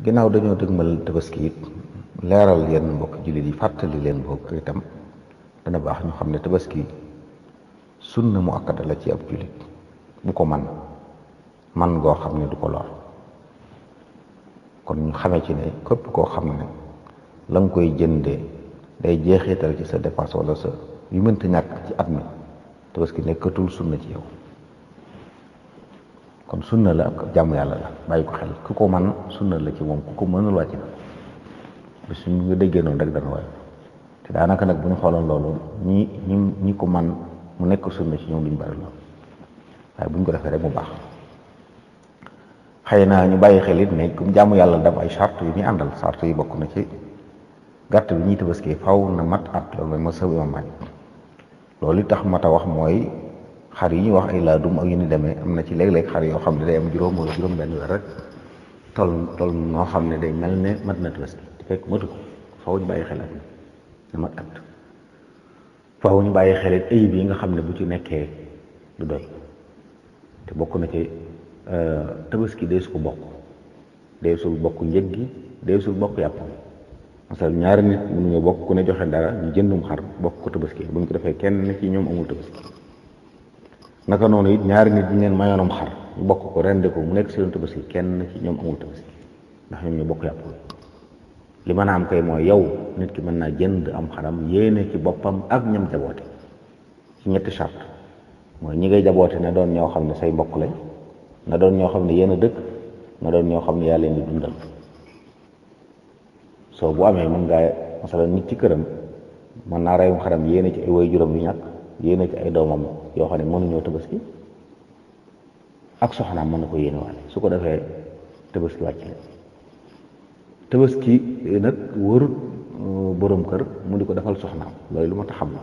ginnaaw dañoo dëgmal tabaski it leeral yenn mbokk jullit yi fàttali leen boobu itam dana baax ñu xam ne tabaski sunna mu akkada la ci ab jullit bu ko man goo xam ne du ko lor kon ñu xamee ci ne képp koo xam ne la nga koy jëndee day jeexital ci sa dépense wala sa yu mënta ñàkk ci at mi tabaski nekkatul sunna ci yow kon sunna la ak jàmm yàlla la bàyyi ko xel ku ko man sunna la ci moom ku ko mënul wàcc na bis suñ nga déggee noonu rek dana waay te daanaka nag bu ñu xooloon loolu ñi ko man mu nekk sunna ci ñoom duñ bari lool waaye bu ñu ko defee rek mu baax xëy na ñu bàyyi xel it ne comme jàmm yàlla daf ay charte yu ñu àndal charte yi bokk na ci gàtt bi ñuy tabaski faw na mat at loolu mooy ma sëb imam Maalik loolu li tax mat a wax mooy xar yi ñuy wax ay laadum ak yu ni demee am na ci léeg-léeg xar yoo xam ne day am juróom wala juróom benn weer rek tol noo xam ne day mel ne mat na tabaski te fekk matu ko faw ñu bàyyi xel at na mat at faw ñu bàyyi xel it ayib yi nga xam ne bu ci nekkee du doy te bokk na ci tabaski deesu ko bokk deesul bokk njëg gi deesul bokk yàpp masal ñaari nit mënuñoo bokk ku ne joxe dara ñu jëndum xar bokk ko tabaski bu ñu ko defee kenn ci ñoom amul tabaski naka noonu it ñaari nit ñu leen mayoonam xar ñu bokk ko rende ko mu nekk seen tabaski kenn ci ñoom amul tabaski ndax ñoom ñu bokk yàpp li mën a am kay mooy yow nit ki mën naa jënd am xaram yéene ci boppam ak ñam jaboote ci ñetti charte mooy ñi ngay jaboote na doon ñoo xam ne say mbokk lañ na doon ñoo xam ne yéen a dëkk na doon ñoo xam ne yaa leen di dundal soo bu amee mën ngaa masala nit ci këram mën naa reyum xaram yéene ci ay way juróom yu ñàkk yéene ci ay doomam yoo xam ne mënuñoo tabaski ak soxnaam mën na ko yéene waale su ko defee tabaski wàcc leen tabaski nag warut borom kër mu di ko defal soxnaam loolu lu ma tax xam la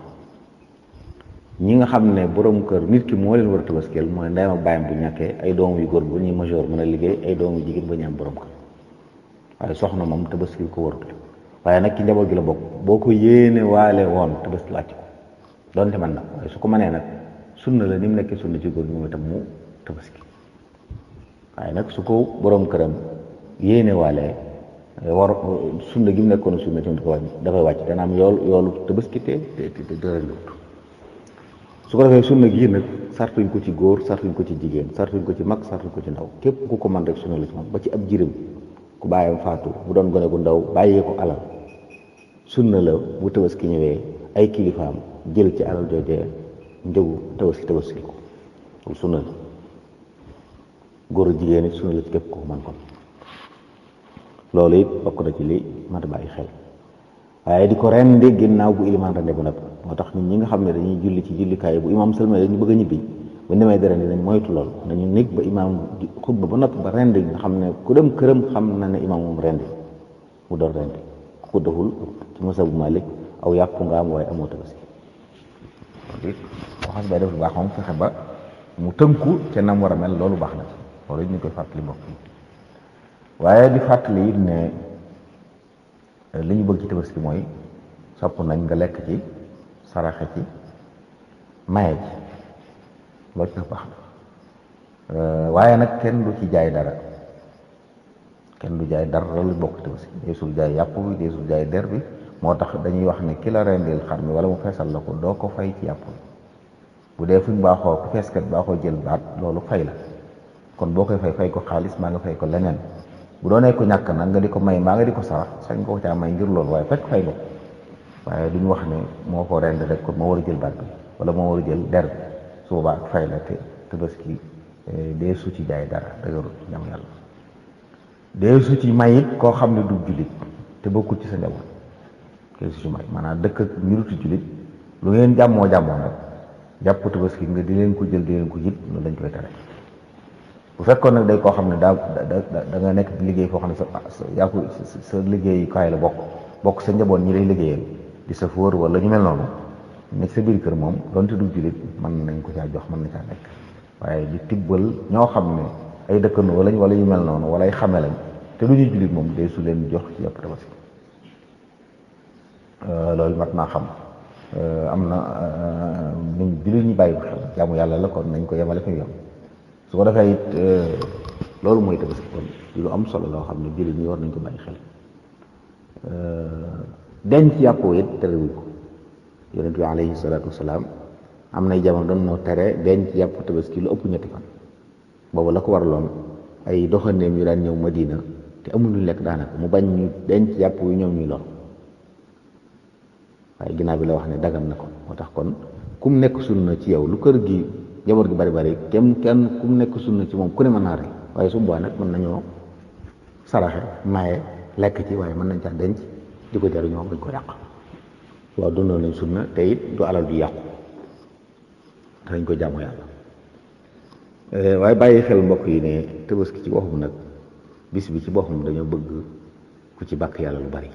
ñi nga xam ne borom kër nit ki moo leen war a tabaskeel mooy ndeyam ak bàyyam bu ñàkkee ay doom yu góor bu ñuy majeur mën a liggéey ay doom yu jigéen ba ñu am borom kër waaye soxna moom tabaskil ko warut la waaye nag ci njaboot gi la bokk boo ko yéene waale woon tabaski wàcc ko donte man nag waaye su ko mënee nag sunna la ni mu nekkee sunna ci góor gi moom itam mu tabaski waaye nag su ko borom këram yéene waale war sunna gi mu nekkoon sunna ci dafay wàcc dana am yoolu tabaski te dërëndiwut su ko defee sunna gii nag sartuñ ko ci góor sartuñ ko ci jigéen sartuñ ko ci mag sartuñ ko ci ndaw képp ku ko man rek sunna la ci moom ba ci ab jirim ku bàyyam faatu bu doon gone gu ndaw bàyyee ko alal sunna la bu tabaski ñëwee ay kilifaam jël ci alal joojee njëgu tabaski ko loolu sunna la góor a jigéen it sunna la ci képp ku ko man kon loolu it bokk na ci li mat a bàyyi xel waaye di ko rendi ginnaaw bu ilimaan rende bu nag moo tax nit ñi nga xam ne dañuy julli ci jullikaay bu imaam sëlma dañu bëgg a ñibbi bu demee di rendi nañ moytu lool nañu nekk ba imaam xutba ba noppi ba rendi nga xam ne ku dem këram xam na ne imaam moom rendi mu doon rendi ku ko deful ci masabu Malik aw yàpp nga am waaye amoo tabaski boo xam bay def lu baax moom fexe ba mu tënku ca nam war a mel loolu baax na ci loolu ñu koy fàttali mbokk yi waaye di fàttali it ne li ñu bëgg ci tabaski mooy sopp nañ nga lekk ci saraxe ci maye ci loolu ci baax na waaye nag kenn du ci jaay dara kenn du jaay dara loolu bokk tabaski deesul jaay yàpp bi deesul jaay der bi moo tax dañuy wax ne ki la rendil xar mi wala mu feesal la ko doo ko fay ci yàpp bi bu dee fuñ baaxoo ku feeskat baaxoo jël baat loolu fay la kon boo koy fay ko xaalis maa nga fay ko leneen bu doonee ko ñàkk nag nga di ko may maa nga di ko sarax sañ nga ko caa may ngir loolu waaye fekk fay ko waaye duñu wax ne moo ko rend rek kon moo war a jël baat bi wala moo war a jël der bi su boobaa ak fay la te tabaski dee su ci jaay dara dëgërul ñam yàlla dee su ci may it koo xam ne du jullit te bokkul ci sa njaboot dee su ci may maanaam dëkk ak mbirutu jullit lu ngeen jàmmoo nag jàpp tabaski nga di leen ko jël di leen ko jit loolu lañ koy tere bu fekkoon nag day koo xam ne da nga nekk di liggéey foo xam ne sa liggéey kaay la bokk sa njaboot ñi lay liggéeyal di sa fóor wala ñu mel noonu nekk sa biir kër moom donte du jullit mën nañ ko caa jox mën na caa nekk waaye di tibbal ñoo xam ne ay dëkkandoo lañ wala ñu mel noonu wala ay xame lañ te du ñu jullit moom day su leen jox ci yàpp tabaski loolu mat naa xam am na niñ jullit ñi bàyyi ko xel jaamu yàlla la kon nañ ko yemale fi yem su ko defee it loolu mooy tabaski kon lu am solo loo xam ne jullit ñi war nañ ko bàyyi xel. denc yàpp it terewuñ ko yonent bi alayhi salaatu wasalaam am nay jamono doon noo tere denc yàpp tabaski lu ëpp ñetti fan boobu la ko waraloon ay doxandeem yu daan ñëw Madina te amul lu lekk daanaka mu bañ ñu denc yàpp yu ñoom ñuy lor waaye ginnaaw bi la wax ne dagan na ko moo tax kon kum nekk sunna ci yow lu kër gi jaboot gi bari bari kenn kum nekk sunna ci moom ku ne mën naa rey waaye su boobaa nag mën nañoo saraxe maye lekk ci waaye mën nañ caa denc di ko jariñoo bañ ko yàq waaw dundoon nañ sunna te it du alal du yàqu danañ ko jaamu yàlla waaye bàyyi xel mbokk yi ne tabaski ci boppam nag bis bi ci boppam dañoo bëgg ku ci bàkk yàlla lu bari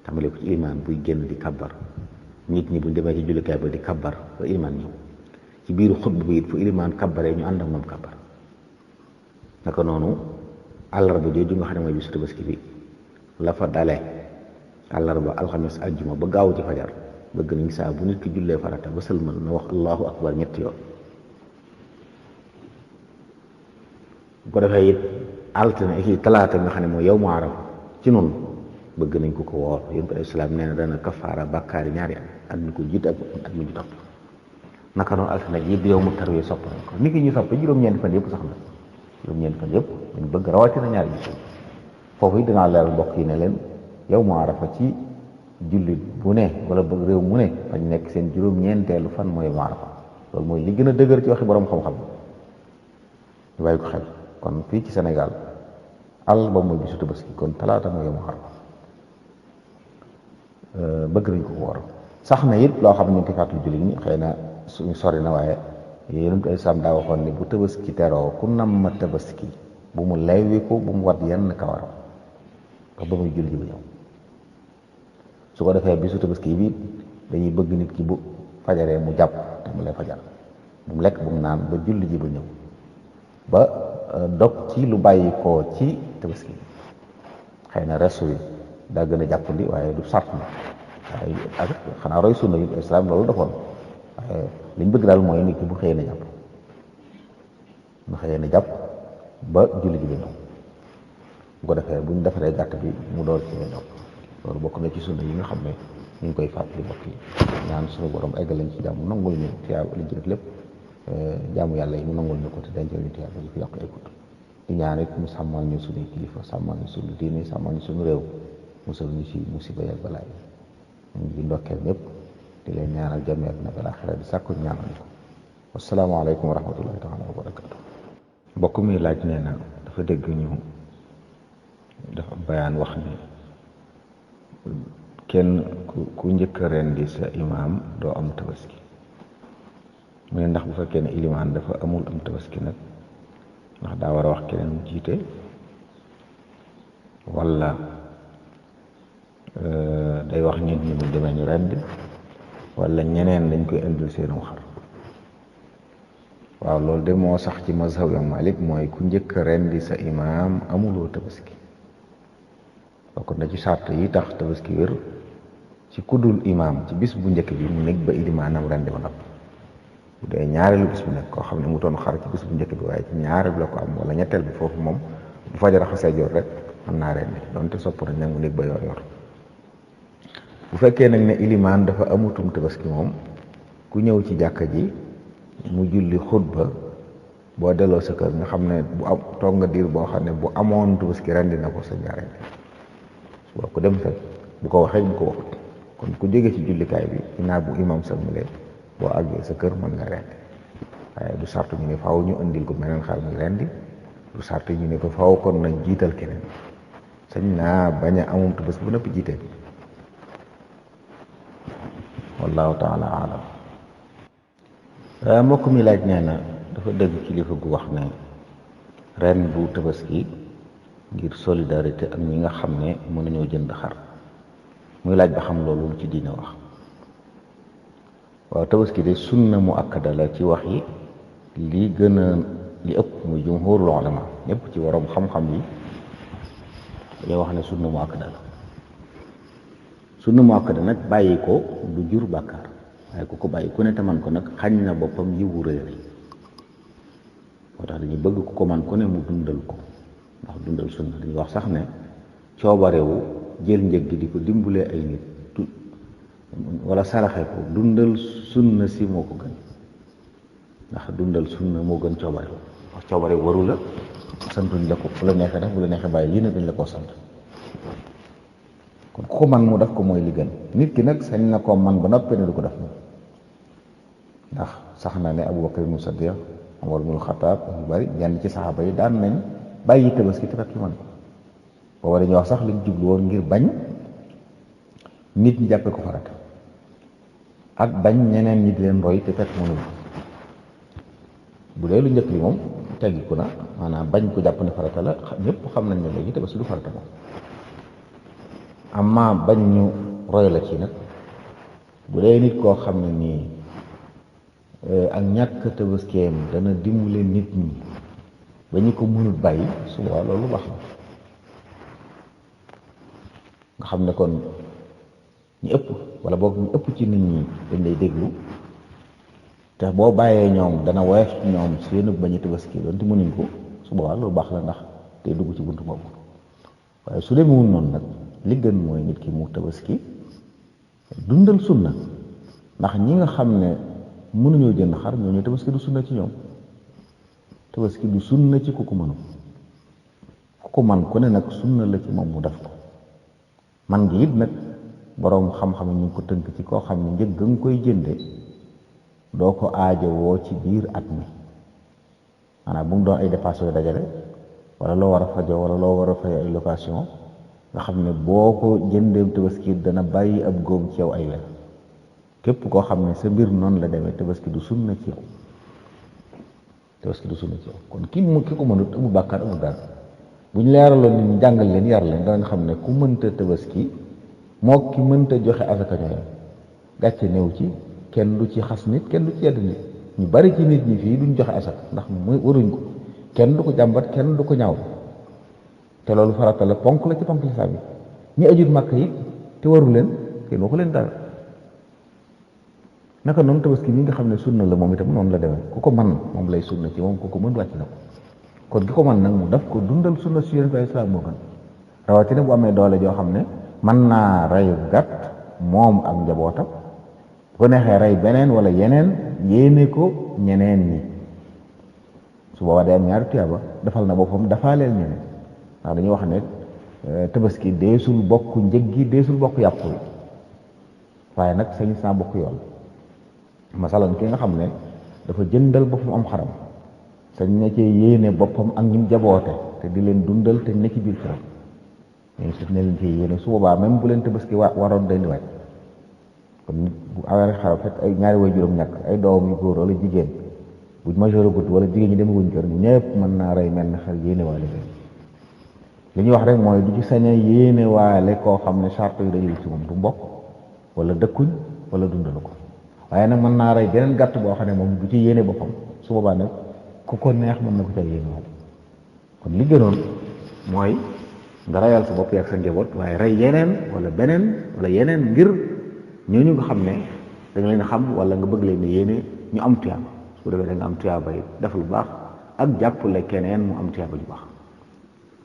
tàmbale ko ci ilimaan buy génn di kabbar nit ñi buñ demee ci jullikaay ba di kabbar ba ilimaan ñëw ci biiru xutba bi it fu ilimaan kabbaree ñu ànd ak moom kabbar naka noonu àllarba jooju nga xam ne mooy bisu tabaski bi la fa dale àllarba alxames aljuma ba gaaw ci fajar bëgg nañ saa bu nit ki jullee farata ba sëlmal na wax allahu akbar ñetti yoon bu ko defee it altine kii talaata nga xam ne mooy yow mu arafa ci noonu bëgg nañ ko woor yéen ko islaam nee na dana kafaara bàkkaari ñaari at mi ko jiit ak at mi ju topp naka noonu altine ji yow mu tarwee sopp nañ ko nit ki ñu sopp juróom-ñeenti fan yëpp sax na juróom-ñeenti fan yëpp dañ bëgg rawatina ñaari ji foofu it dinaa leeral mbokk yi ne leen yow mu arafa ci jullit bu ne wala bëgg réew mu ne fañ nekk seen juróom-ñeenteelu fan mooy yow mu arafa loolu mooy li gën a dëgër ci waxi borom xam-xam ñu bàyyi ko xel kon fii ci Sénégal àllarba mooy bisu tabaski kon talaata mooy yow mu arafa bëgg nañ ko woor sax na it loo xam ne ñu ngi koy fàttali jullit ñi xëy na suñu sori na waaye yonent ay sam daa waxoon ni bu tabaski teroo ku nam ma tabaski bu mu lewwi ko bu mu wat yenn kawaram ba muy julli ji ba ñëw su ko defee bisu tabaski bi dañuy bëgg nit ki bu fajaree mu jàpp tàmbalee fajar bu mu lekk bu mu naan ba julli ji ba ñëw ba dog ci lu bàyyi koo ci tabaski xëy na restu yi daa gën a jàppandi waaye du sart na waaye ak xanaa roy sunna yu islam loolu defoon waaye liñ bëgg daal mooy nit ki bu xëyee na jàpp ba julli ji ba ñëw bu ko defee bu ñu defaree gàtt bi mu door ci dog loolu bokk na ci sunna yi nga xam ne ñu ngi koy fàttali mbokk yi ñaan suñu borom eggal lañ ci jàmm nangul ñu tiyaab liñ ci def lépp jaamu yàlla yi mu nangul ñu ko te dencal ñu tiyaab yi fi yàq ay kut di ñaan it mu sàmmal ñu suñuy kilifa sàmmal ñu suñu diine sàmmal ñu suñu réew musal ñu ci musiba ak balaay ñu ngi ndokkeel ñëpp di leen ñaanal jàmm ak na balaaxira di sàkku ñaanal ko wasalaamaaleykum wa rahmatullahi taala wa barakatu mbokk mi laaj nee na dafa dégg ñu dafa bayaan wax ni kenn ku njëkk a rendi sa imaam doo am tabaski mu ne ndax bu fekkee ne ilimaan dafa amul am tabaski nag ndax daa war a wax keneen mu jiite walla day wax nit ñi bu demee ñu rendi walla ñeneen dañ koy indil seenu xar waaw loolu de moo sax ci mazhab Imam Malik mooy ku njëkk a rendi sa imaam amuloo tabaski bokk na ci sart yi tax tabaski wér ci kuddul imaam ci bis bu njëkk bi mu nekk ba ilimaanam rendi ba noppi bu dee ñaareelu bis bi nag koo xam ne mu toon xar ci bis bu njëkk bi waaye ci ñaareel la ko am wala ñetteel bi foofu moom bu fajar xasee jot rek mën naa rendi donte sopp nañ nag mu nekk ba yor bu fekkee nag ne ilimaan dafa amutum tabaski moom ku ñëw ci jàkka ji mu julli xutba boo delloo sa kër nga xam ne bu am toog nga diir boo xam ne bu amoon tabaski rendi na ko sa ñaareel boo ko dem fekk bu ko waxee bu ko waxut kon ku jóge ci jullikaay bi ginnaaw bu imam sëlmalee boo àggee sa kër mën nga rendi waaye du sartu ñu ne faaw ñu indil ko meneen xar muy rendi du sartu ñu ne ko faaw kon nañ jiital keneen sañ naa bañ a amum tabaski bu nëpp jiite wallahu taala alam mbokk mi laaj nee na dafa dégg kilifa gu wax ne ren bu tabaski ngir solidarité ak ñi nga xam ne mën nañoo jënd xar muy laaj ba xam loolu lu ci diine wax waaw tabaski de sunna mu akkada la ci wax yi li gën a li ëpp muy jumhurul ulama ñëpp ci waroom xam-xam yi dañoo wax ne sunna mu akkada la sunna mu akkada nag bàyyi ko du jur bàkkaar waaye ku ko bàyyi ku ne te man ko nag xañ na boppam yiwu rëy rëy moo tax dañuy bëgg ku ko man ku ne mu dundal ko ndax dundal sunna dañuy wax sax ne coobarewu jël njëg gi di ko dimbulee ay nit wala saraxe ko dundal sunna si moo ko gën ndax dundal sunna moo gën coobarewu wax coobare waru la santuñ la ko bu la neexee def bu la neexee bàyyi lii nag dañ la koo sant kon ku ko man mu def ko mooy li gën nit ki nag sañ na koo man ba noppi ne du ko def moom ndax sax na ne Abubakar ibnu Sadiq Umar ibnu Xataab ñu bari ñenn ci saxaaba yi daan nañ bàyyi tabaski te fekk ñu man ko booba dañuy wax sax liñ jublu woon ngir bañ nit ñi jàppe ko farata ak bañ ñeneen ñi di leen roy te fekk mënuñ bu dee lu njëkk li moom teggiku na maanaam bañ ko jàpp ne farata la ñëpp xam nañ ne léegi tabaski du farata moom amma bañ ñu roy la ci nag bu dee nit koo xam ne nii ak ñàkk tabaskeem dana dimbale nit ñi ba ñu ko mënul bàyyi suba loolu baax na nga xam ne kon ñu ëpp wala boog ñu ëpp ci nit ñi dañ lay déglu te boo bàyyee ñoom dana woyof ci ñoom seenu bañ a tabaski doonte mënuñ ko suba loolu baax la ndax day dugg ci buntu boobu waaye su demewul noonu nag li gën mooy nit ki mu tabaski dundal sunna ndax ñi nga xam ne mënuñoo jënd xar ñooñu tabaski du sunna ci ñoom tabaski du sunna ci ku ko mënu ku ko man ku ne nag sunna la ci moom mu def ko man gi it nag boroom xam-xam ñu ngi ko tënk ci koo xam ne njëg nga koy jënde doo ko aajowoo ci biir at mi maanaam bu mu doon ay dépenses yooyu dajale wala loo war a fajoo wala loo war a fay ay location nga xam ne boo ko jëndeem tabaski dana bàyyi ab góom ci yow ay weer képp koo xam ne sa mbir noonu la demee tabaski du sunna ci yow tabaski du sunna ci yow kon ki ko mënut amul bàkkaar amul dara bu ñu leeraloon nit ñi jàngal leen yar leen danañ xam ne ku mënta tabaski moo ki mënta joxe asaka ñooyam gàcce néew ci kenn du ci xas nit kenn du ci yedd nit ñu bari ci nit ñi fii duñ joxe asaka ndax muy waruñ ko kenn du ko jàmbat kenn du ko ñaaw te loolu farata la ponk la ci ponk lislaam yi ñi ajut màkk yi te waru leen kenn waxu leen dara naka noonu tabaski mi nga xam ne sunna la moom itam noonu la demee ku ko man moom lay sunna ci moom ku ko mën wàcc na ko kon ki ko man nag mu daf ko dundal sunna si yonent bi islaam moo gën rawatina bu amee doole joo xam ne mën naa reyu gàtt moom ak njabootam bu ko neexee rey beneen wala yeneen yéene ko ñeneen ñi su boobaa day am ñaari tuyaaba defal na boppam dafaaleel ñeneen ndax dañuy wax ne tabaski deesul bokk njëg gi deesul bokk yàpp yi waaye nag sañ saa bokk yoon masalan ki nga xam ne dafa jëndal boppam am xaram sañ na cee yéene boppam ak ñim jaboote te di leen dundal te ne ci biir këram ñooñu su ne leen cee yéene su boobaa même bu leen tabaski waroon day di wàcc kon nit bu awee xaram fekk ay ñaari way juróom ñàkk ay doom yu góor wala jigéen buñ majeur gut wala jigéen ñi demaguñ kër ñëpp mën naa rey mel ne xel yéene waale leen li ñuy wax rek mooy du ci sañ a yéene waale koo xam ne charte yi dajul ci moom du mbokk wala dëkkuñ wala dundalu ko waaye nag mën naa rey beneen gàtt boo xam ne moom du ci yéene boppam su boobaa nag ku ko neex mën na ko ca yéene waale kon li gënoon mooy nga reyal sa bopp ak sa njaboot waaye rey yeneen wala beneen wala yeneen ngir ñooñu nga xam ne da nga leen xam wala nga bëgg leen ne yéene ñu am tuyaaba su defee da nga am tuyaaba yi def lu baax ak jàppale keneen mu am tuyaaba ju baax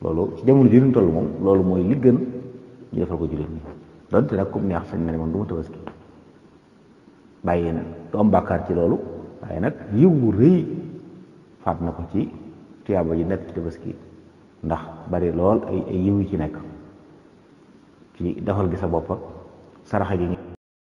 loolu ci jamono ji ñu toll moom loolu mooy li gën ñu defal ko jullit ñi donte nag comme neex sañ na ne man du ma tabaski bàyyi na du am bàkkaar ci loolu waaye nag yiw wu rëy faat na ko ci tuyaaba yi nekk ci tabaski ndax bari lool ay yiw yi ci nekk ci defal gi sa bopp ak saraxa gi